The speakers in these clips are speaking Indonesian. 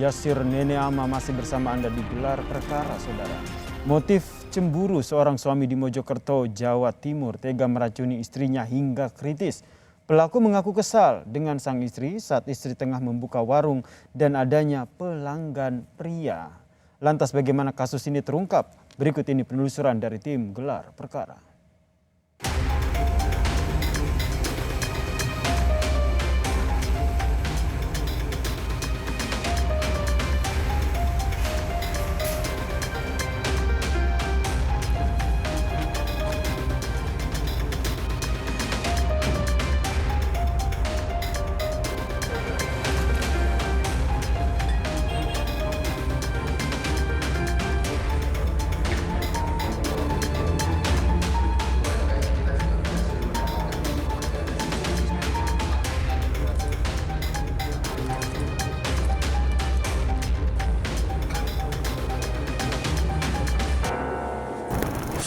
Yasir Nene Ama masih bersama Anda di Gelar Perkara, Saudara. Motif cemburu seorang suami di Mojokerto, Jawa Timur tega meracuni istrinya hingga kritis. Pelaku mengaku kesal dengan sang istri saat istri tengah membuka warung dan adanya pelanggan pria. Lantas bagaimana kasus ini terungkap? Berikut ini penelusuran dari tim Gelar Perkara.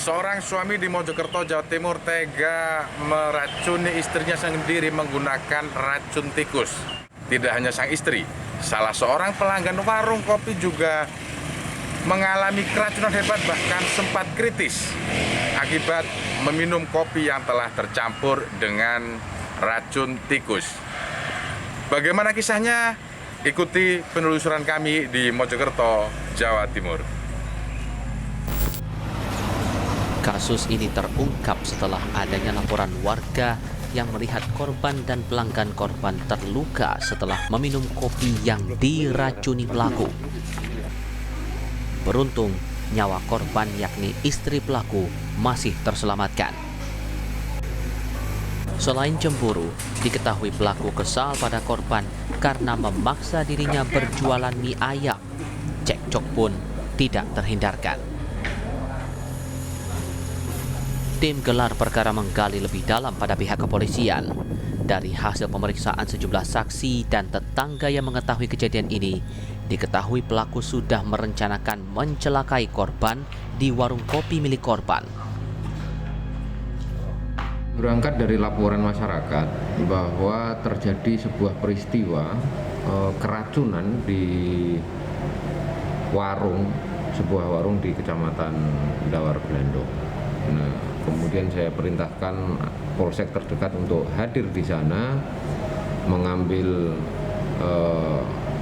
Seorang suami di Mojokerto, Jawa Timur tega meracuni istrinya sendiri menggunakan racun tikus. Tidak hanya sang istri, salah seorang pelanggan warung kopi juga mengalami keracunan hebat, bahkan sempat kritis akibat meminum kopi yang telah tercampur dengan racun tikus. Bagaimana kisahnya? Ikuti penelusuran kami di Mojokerto, Jawa Timur. Kasus ini terungkap setelah adanya laporan warga yang melihat korban dan pelanggan korban terluka setelah meminum kopi yang diracuni pelaku. Beruntung, nyawa korban yakni istri pelaku masih terselamatkan. Selain cemburu, diketahui pelaku kesal pada korban karena memaksa dirinya berjualan mie ayam. Cekcok pun tidak terhindarkan. Tim Gelar Perkara menggali lebih dalam pada pihak kepolisian. Dari hasil pemeriksaan sejumlah saksi dan tetangga yang mengetahui kejadian ini, diketahui pelaku sudah merencanakan mencelakai korban di warung kopi milik korban. Berangkat dari laporan masyarakat bahwa terjadi sebuah peristiwa keracunan di sebuah warung di Kecamatan Dawar Belendo. Nah, kemudian saya perintahkan polsek terdekat untuk hadir di sana, mengambil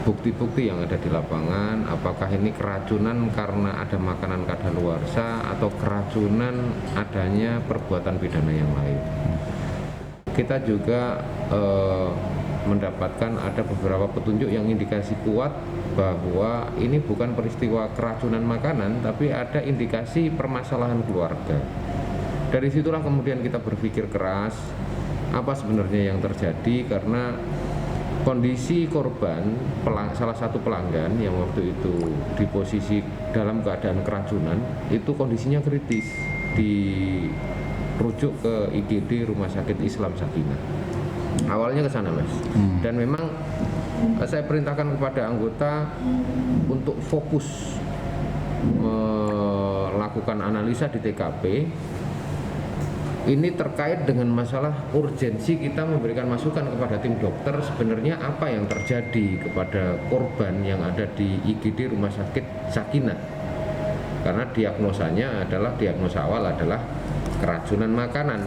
bukti-bukti yang ada di lapangan. Apakah ini keracunan karena ada makanan kadaluarsa atau keracunan adanya perbuatan pidana yang lain. Kita juga mendapatkan ada beberapa petunjuk yang indikasi kuat bahwa ini bukan peristiwa keracunan makanan, tapi ada indikasi permasalahan keluarga. Dari situlah kemudian kita berpikir keras apa sebenarnya yang terjadi, karena kondisi korban, salah satu pelanggan yang waktu itu di posisi dalam keadaan keracunan, itu kondisinya kritis, dirujuk ke IGD Rumah Sakit Islam Sakinah. Awalnya ke sana, Mas. Dan memang saya perintahkan kepada anggota untuk fokus melakukan analisa di TKP. Ini terkait dengan masalah urgensi kita memberikan masukan kepada tim dokter sebenarnya apa yang terjadi kepada korban yang ada di IGD Rumah Sakit Sakinah. Karena diagnosa awal adalah keracunan makanan.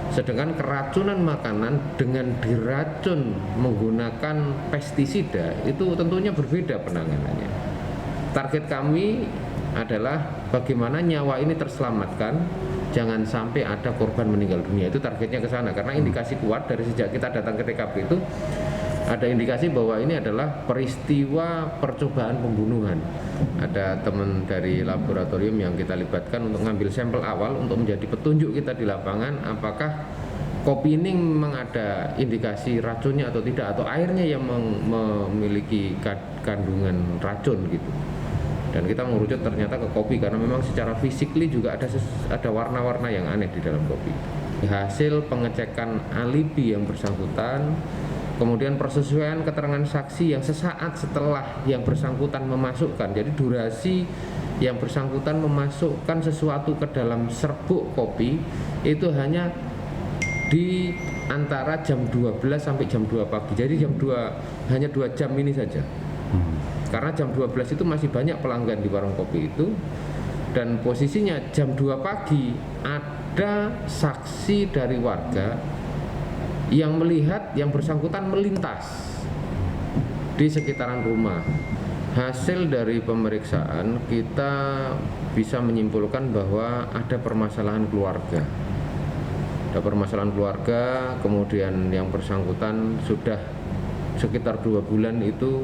Sedangkan keracunan makanan dengan diracun menggunakan pestisida itu tentunya berbeda penanganannya. Target kami adalah bagaimana nyawa ini terselamatkan, jangan sampai ada korban meninggal dunia. Itu targetnya ke sana, karena indikasi kuat dari sejak kita datang ke TKP itu ada indikasi bahwa ini adalah peristiwa percobaan pembunuhan. Ada teman dari laboratorium yang kita libatkan untuk mengambil sampel awal untuk menjadi petunjuk kita di lapangan apakah kopi ini memang ada indikasi racunnya atau tidak, atau airnya yang memiliki kandungan racun gitu. Dan kita merujuk ternyata ke kopi karena memang secara fisikly juga ada warna-warna yang aneh di dalam kopi. Hasil pengecekan alibi yang bersangkutan, kemudian persesuaian keterangan saksi yang sesaat setelah yang bersangkutan memasukkan, jadi durasi yang bersangkutan memasukkan sesuatu ke dalam serbuk kopi itu hanya di antara jam 12 sampai jam 2 pagi. Jadi jam 2 hanya 2 jam ini saja. Karena jam 12 itu masih banyak pelanggan di warung kopi itu, dan posisinya jam 2 pagi ada saksi dari warga yang melihat yang bersangkutan melintas di sekitaran rumah. Hasil dari pemeriksaan kita bisa menyimpulkan bahwa ada permasalahan keluarga. Ada permasalahan keluarga, kemudian yang bersangkutan sudah sekitar 2 bulan itu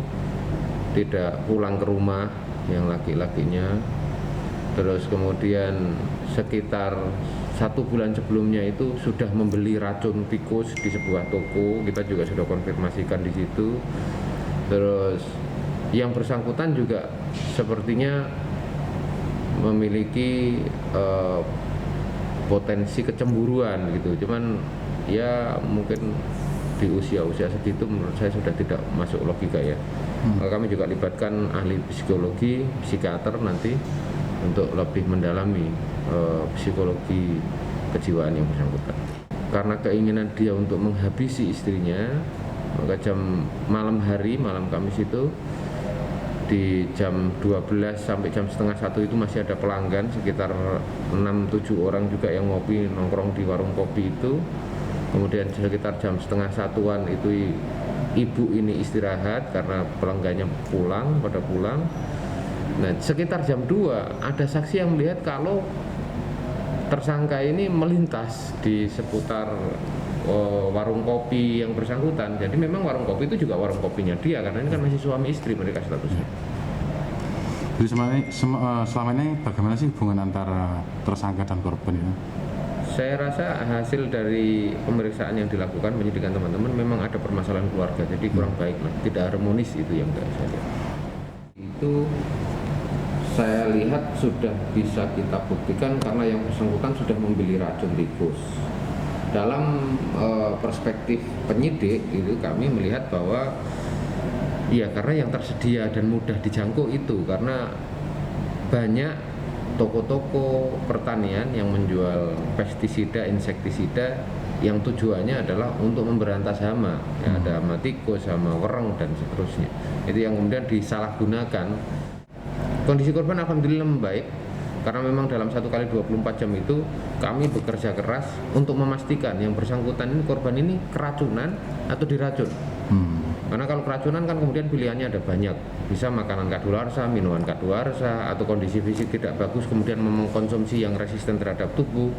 tidak pulang ke rumah yang laki-lakinya. Terus kemudian sekitar 1 bulan sebelumnya itu sudah membeli racun tikus di sebuah toko. Kita juga sudah konfirmasikan di situ. Terus yang bersangkutan juga sepertinya memiliki potensi kecemburuan gitu. Cuman ya mungkin di usia-usia segitu menurut saya sudah tidak masuk logika ya. Kami juga libatkan ahli psikologi, psikiater nanti untuk lebih mendalami psikologi kejiwaan yang bersangkutan. Karena keinginan dia untuk menghabisi istrinya, maka malam Kamis itu di jam 12 sampai jam setengah 1 itu masih ada pelanggan sekitar 6-7 orang juga yang ngopi nongkrong di warung kopi itu. Kemudian sekitar jam setengah 1-an itu ibu ini istirahat karena pelanggannya pada pulang. Nah, sekitar jam 2 ada saksi yang melihat kalau tersangka ini melintas di seputar warung kopi yang bersangkutan. Jadi memang warung kopi itu juga warung kopinya dia, karena ini kan masih suami istri mereka statusnya. Jadi selama ini bagaimana sih hubungan antara tersangka dan korban itu? Saya rasa hasil dari pemeriksaan yang dilakukan penyidikan teman-teman memang ada permasalahan keluarga, jadi kurang baik lah, tidak harmonis itu yang saya lihat. Itu saya lihat sudah bisa kita buktikan karena yang bersangkutan sudah membeli racun tikus. Dalam perspektif penyidik itu kami melihat bahwa ya karena yang tersedia dan mudah dijangkau itu, karena banyak toko-toko pertanian yang menjual pestisida, insektisida yang tujuannya adalah untuk memberantas hama, ya, ada hama tikus, hama wereng dan seterusnya. Itu yang kemudian disalahgunakan. Kondisi korban alhamdulillah membaik karena memang dalam 1 kali 24 jam itu kami bekerja keras untuk memastikan yang bersangkutan ini, korban ini keracunan atau diracun. Karena kalau keracunan kan kemudian pilihannya ada banyak, bisa makanan kadaluarsa, minuman kadaluarsa, atau kondisi fisik tidak bagus kemudian mengkonsumsi yang resisten terhadap tubuh.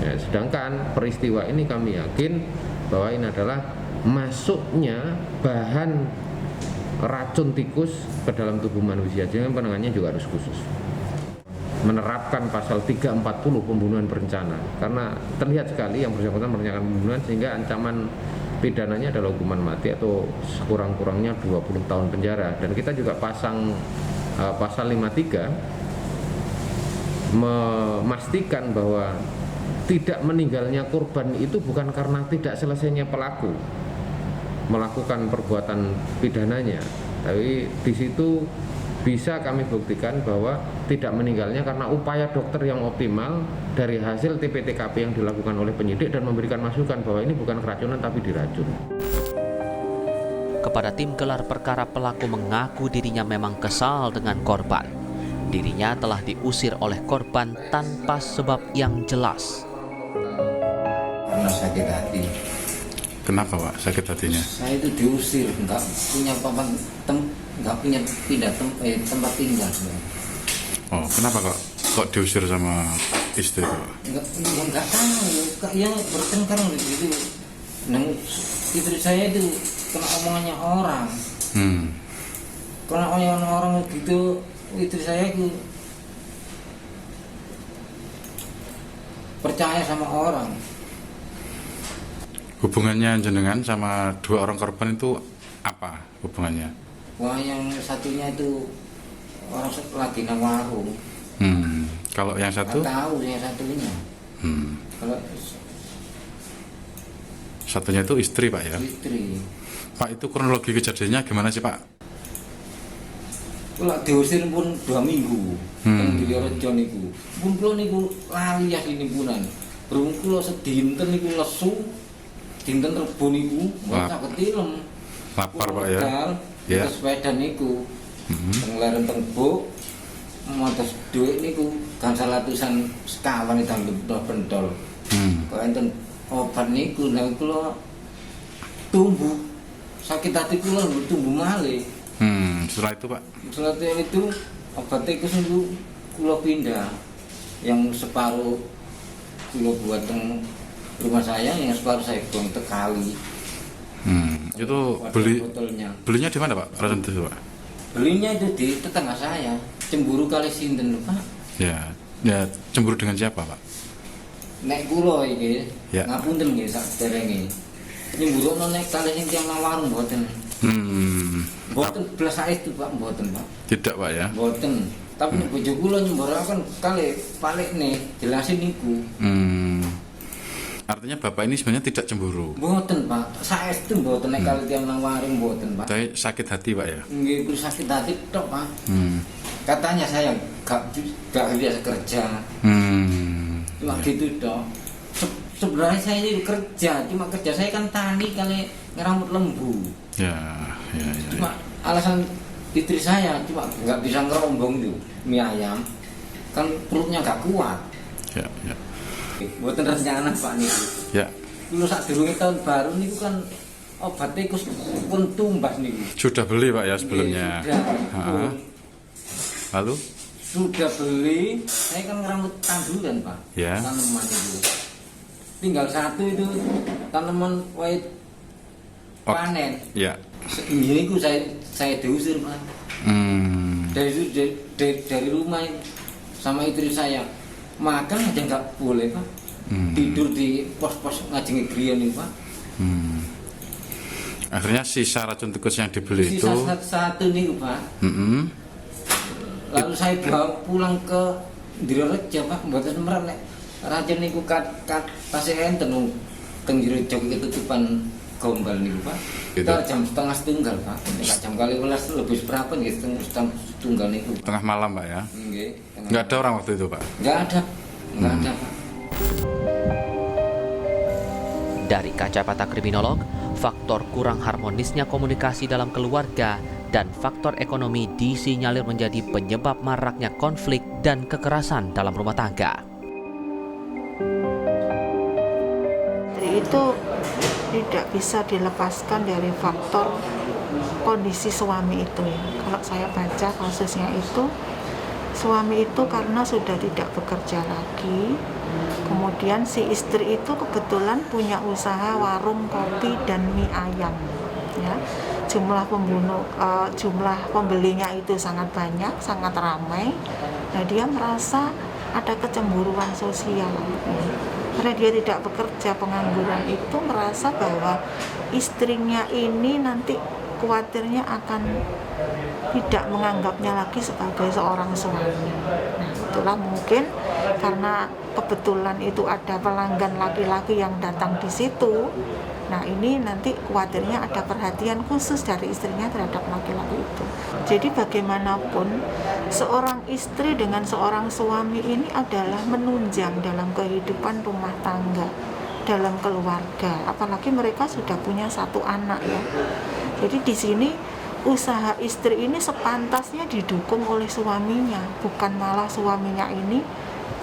Ya, sedangkan peristiwa ini kami yakin bahwa ini adalah masuknya bahan racun tikus ke dalam tubuh manusia, jadi penanganannya juga harus khusus. Menerapkan pasal 340 pembunuhan berencana, karena terlihat sekali yang bersangkutan merencanakan pembunuhan sehingga ancaman pidananya adalah hukuman mati atau sekurang-kurangnya 20 tahun penjara. Dan kita juga pasang pasal 53 memastikan bahwa tidak meninggalnya korban itu bukan karena tidak selesainya pelaku melakukan perbuatan pidananya, tapi di situ bisa kami buktikan bahwa tidak meninggalnya karena upaya dokter yang optimal dari hasil TP-TKP yang dilakukan oleh penyidik dan memberikan masukan bahwa ini bukan keracunan tapi diracun. Kepada tim gelar perkara, pelaku mengaku dirinya memang kesal dengan korban. Dirinya telah diusir oleh korban tanpa sebab yang jelas. Karena sakit hati. Kenapa Pak sakit hatinya? Saya itu diusir, nggak punya nggak punya tempat tinggal. Oh, kenapa kok diusir sama istri Pak? Nggak tahu, yang bertengkar gitu. Nah, istri saya itu kena omongannya orang. Kena omongan orang gitu, istri saya itu percaya sama orang. Hubungannya jenengan sama 2 orang korban itu apa hubungannya? Wah, yang satunya itu orang lagi nang warung. Kalau yang satu? Nggak tahu yang satunya. Kalau satunya itu istri Pak ya? istri. Pak, itu kronologi kejadiannya gimana sih Pak? Kalau diusir pun 2 minggu. Yang di Rejo niku. Pun kula niku lali asline punan. Berhubung kula sedinten niku lesu. Dinten Rebo niku ora ketilem. Lapar Pak ya? Ya. Sepeda niku. Pengeluaran tengbuk, motos duit niku gangsal atusan sekawan itu pentol. Kok enten obat niku nek kula tumbuh sakit hati kula tumbuh malih. Setelah itu Pak? Setelah itu obat tikus niku kula pindah. Yang separuh kula buat teng rumah saya, yang separuh saya buang ke kali. Itu belinya di mana Pak? Racun itu Pak? Belinya itu di tetangga saya. Cemburu kali sinten Pak. Ya cemburu dengan siapa Pak? Nek kula iki, Ya. ngapunten nggih saderenge. Nyemburono nek kali sing tiyang nang warung mboten. Mboten blas saestu Pak, mboten Pak. Tidak Pak ya? Mboten. Tapi nek bojo kula nyemburaken kali palikne jelasin niku. Artinya Bapak ini sebenarnya tidak cemburu. Mboten Pak, saestu mboten nek kali tiyang nang warung mboten Pak. Tapi sakit hati Pak ya? Nggih, kuwi sakit hati tok Pak. Katanya saya gak biasa kerja. Cuma gitu dong. Sebenarnya saya ini kerja, cuma kerja saya kan tani kali ngeramut lembu. Ya. Cuma alasan istri saya cuma nggak bisa ngerombong tuh mie ayam, kan perutnya nggak kuat. Ya. Buatan rencana Pak nih. Ya. Dulu saat durunge tahun baru nih kan obat tikus pun tumbas nih. Sudah beli Pak ya sebelumnya. Sudah. Lalu? Sudah beli, saya kan ngeramut tanduran Pak, Ya. tanaman itu. Tinggal satu itu tanaman white panen. Ya. Ini ku saya diusir Pak. Dari rumah sama istri saya makan aja nggak boleh Pak. Tidur di pos-pos ngajengi grian ini Pak. Akhirnya sisa racun tikus yang dibeli itu. Sisa satu nih Pak. Lalu saya bawa pulang ke Ndirorejo Pak, mboten merem nek racun niku tasih enten teng Ndirorejo ketutupan gombal niku Pak. Gitu. Kita jam 12:30 Pak. Nek jam 12 lebih seberapa nggih setengah tunggal niku. Tengah malam Pak ya? Nggih. Nggak ada orang waktu itu Pak? Nggak ada Pak. Dari kacamata kriminolog, faktor kurang harmonisnya komunikasi dalam keluarga dan faktor ekonomi disinyalir menjadi penyebab maraknya konflik dan kekerasan dalam rumah tangga. Itu tidak bisa dilepaskan dari faktor kondisi suami itu ya. Kalau saya baca kasusnya itu, suami itu karena sudah tidak bekerja lagi, kemudian si istri itu kebetulan punya usaha warung kopi dan mie ayam ya. Jumlah pembelinya itu sangat banyak, sangat ramai. Nah, dia merasa ada kecemburuan sosial. Karena dia tidak bekerja, pengangguran itu merasa bahwa istrinya ini nanti khawatirnya akan tidak menganggapnya lagi sebagai seorang suami. Nah, itulah mungkin karena kebetulan itu ada pelanggan laki-laki yang datang di situ. Nah, ini nanti khawatirnya ada perhatian khusus dari istrinya terhadap laki-laki itu. Jadi bagaimanapun seorang istri dengan seorang suami ini adalah menunjang dalam kehidupan rumah tangga, dalam keluarga. Apalagi mereka sudah punya satu anak ya. Jadi di sini usaha istri ini sepantasnya didukung oleh suaminya, bukan malah suaminya ini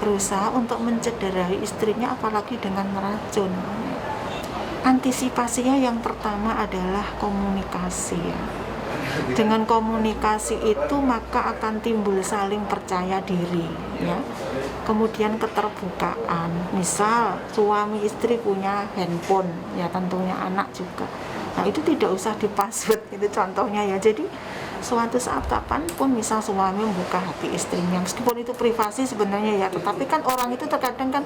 berusaha untuk mencederai istrinya apalagi dengan meracun. Antisipasinya yang pertama adalah komunikasi ya. Dengan komunikasi itu maka akan timbul saling percaya diri ya. Kemudian keterbukaan. Misal suami istri punya handphone ya, tentunya anak juga. Nah, itu tidak usah dipassword itu contohnya ya. Jadi suatu saat kapanpun misal suami membuka HP istrinya, meskipun itu privasi sebenarnya ya, tetapi kan orang itu terkadang kan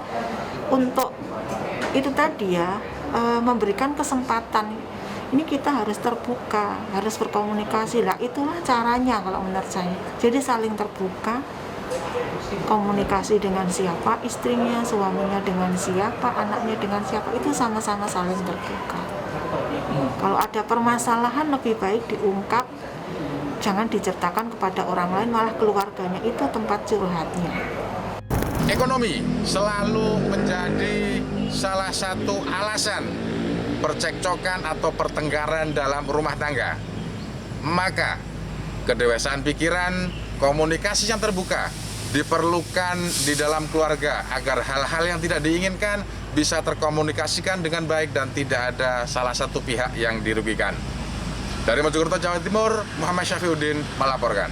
untuk itu tadi ya, memberikan kesempatan. Ini kita harus terbuka, harus berkomunikasi lah. Itulah caranya kalau menurut saya. Jadi saling terbuka, komunikasi dengan siapa, istrinya, suaminya dengan siapa, anaknya dengan siapa, itu sama-sama saling terbuka. Kalau ada permasalahan lebih baik diungkap, jangan diceritakan kepada orang lain, malah keluarganya itu tempat curhatnya. Ekonomi selalu menjadi salah satu alasan percekcokan atau pertengkaran dalam rumah tangga. Maka Kedewasaan pikiran, komunikasi yang terbuka diperlukan di dalam keluarga agar hal-hal yang tidak diinginkan bisa terkomunikasikan dengan baik dan tidak ada salah satu pihak yang dirugikan. Dari Mojokerto, Jawa Timur, Muhammad Syafiuddin melaporkan.